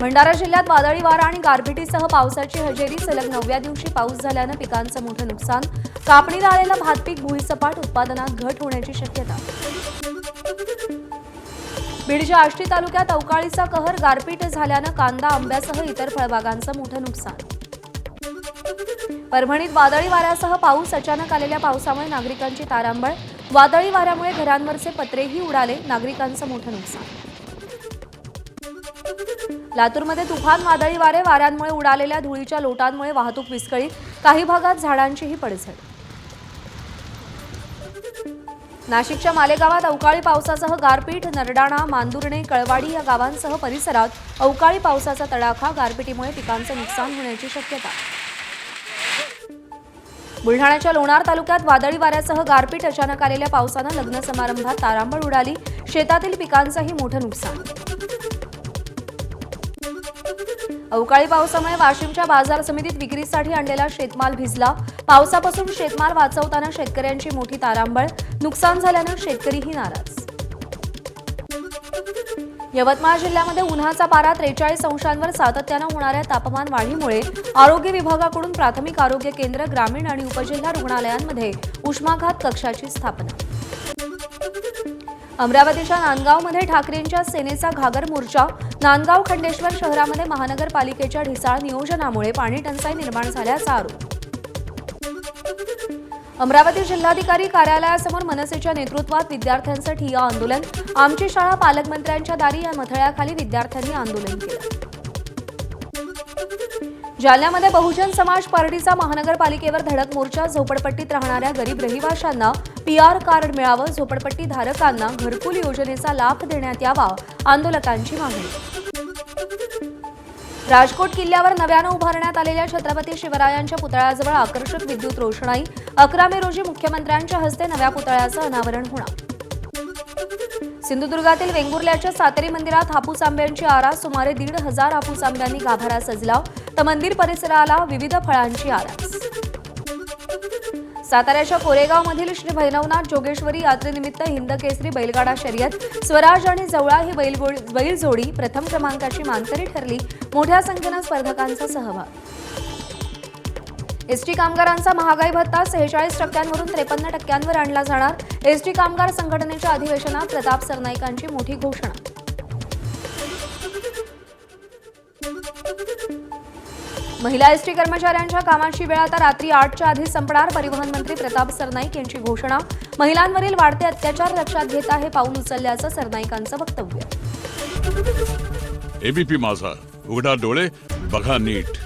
भंडारा जिल्ह्यात वादळी वारा आणि गारपिटीसह पावसाची हजेरी. सलग 9व्या दिवशी पाऊस झाल्यानं पिकांचं मोठं नुकसान. कापणीला आलेलं भातपीक भुईसपाट, उत्पादनात घट होण्याची शक्यता. बीडच्या आष्टी तालुक्यात अवकाळीचा कहर. गारपीट झाल्यानं कांदा, आंब्यासह इतर फळबागांचं मोठं नुकसान. परभणीत वादळी वाऱ्यासह पाऊस. अचानक आलेल्या पावसामुळे नागरिकांची तारांबळ. वादळी वाऱ्यामुळे घरांवरचे पत्रेही उडाले. नागरिकांचं मोठं नुकसान. लातूरमध्ये तुफान वादळी वारे. वाऱ्यांमुळे उडालेल्या धुळीच्या लोटांमुळे वाहतूक विस्कळीत. काही भागात झाडांचीही पडझड. नाशिकच्या मालेगावात अवकाळी पावसासह गारपीट. नरडाणा, मांदुर्णे, कळवाडी या गावांसह परिसरात अवकाळी पावसाचा तडाखा. गारपिटीमुळे पिकांचं नुकसान होण्याची शक्यता. बुलढाण्याच्या लोणार तालुक्यात वादळी वाऱ्यासह गारपीट. अचानक आलेल्या पावसानं लग्न समारंभात तारांबळ उडाली. शेतातील पिकांचंही मोठं नुकसान. अवकाळी पावसामुळे वाशिमच्या बाजार समितीत विक्रीसाठी आणलेला शेतमाल भिजला. पावसापासून शेतमाल वाचवताना शेतकऱ्यांची मोठी तारांबळ. नुकसान झाल्यानं शेतकरीही नाराज. यवतमाळ जिल्ह्यामध्ये उन्हाचा पारा 43 अंशांवर. सातत्यानं होणाऱ्या तापमान वाढीमुळे आरोग्य विभागाकडून प्राथमिक आरोग्य केंद्र, ग्रामीण आणि उपजिल्हा रुग्णालयांमध्ये उष्माघात कक्षाची स्थापना. अमरावतीच्या नांदगावमध्ये ठाकरेंच्या सेनेचा घागर मोर्चा. नांदगाव खंडेश्वर शहरामध्ये महानगरपालिकेच्या ढिसाळ नियोजनामुळे पाणी टंचाई निर्माण झाल्याचा आरोप. अमरावती जिल्हाधिकारी कार्यालयासमोर मनसेच्या नेतृत्वात विद्यार्थ्यांचं ठिय्या आंदोलन. आमची शाळा पालकमंत्र्यांच्या दारी या मथळ्याखाली विद्यार्थ्यांनी आंदोलन केलं. जालन्यामध्ये बहुजन समाज पार्टीचा महानगरपालिकेवर धडक मोर्चा. झोपडपट्टीत राहणाऱ्या गरीब रहिवाशांना पीआर कार्ड मिळावं. झोपडपट्टी धारकांना घरकुल योजनेचा लाभ देण्यात यावा. आंदोलकांची मागणी. राजकोट किल्ल्यावर नव्यानं उभारण्यात आलेल्या छत्रपती शिवरायांच्या पुतळ्याजवळ आकर्षक विद्युत रोषणाई. 11 मे रोजी मुख्यमंत्र्यांच्या हस्ते नव्या पुतळ्याचं अनावरण होणार. सिंधुदुर्गातील वेंगुर्ल्याच्या सातेरी मंदिरात हापूस आंब्यांची आरास. सुमारे 1,500 हापूस आंब्यांनी गाभारा सजला. तर मंदिर परिसराला विविध फळांची आरास. साताऱ्याच्या कोरेगावमधील श्री भैरवनाथ जोगेश्वरी यात्रेनिमित्त हिंदकेसरी बैलगाडा शर्यत. स्वराज आणि जवळा ही बैलजोडी प्रथम क्रमांकाची मानकरी ठरली. मोठ्या संख्येनं स्पर्धकांचा सहभाग. एसटी कामगारांचा महागाई भत्ता 46% 53% आणला जाणार. एसटी कामगार संघटनेच्या अधिवेशनात प्रताप सरनाईकांची मोठी घोषणा. महिला एसटी कर्मचाऱ्यांच्या कामाची वेळ आता रात्री 8च्या आधी संपणार. परिवहन मंत्री प्रताप सरनाईक यांची घोषणा. महिलांवरील वाढते अत्याचार लक्षात घेता हे पाऊल उचलल्याचं सरनाईकांचं वक्तव्य. एबीपी माझा, उघडा डोळे बघा नीट.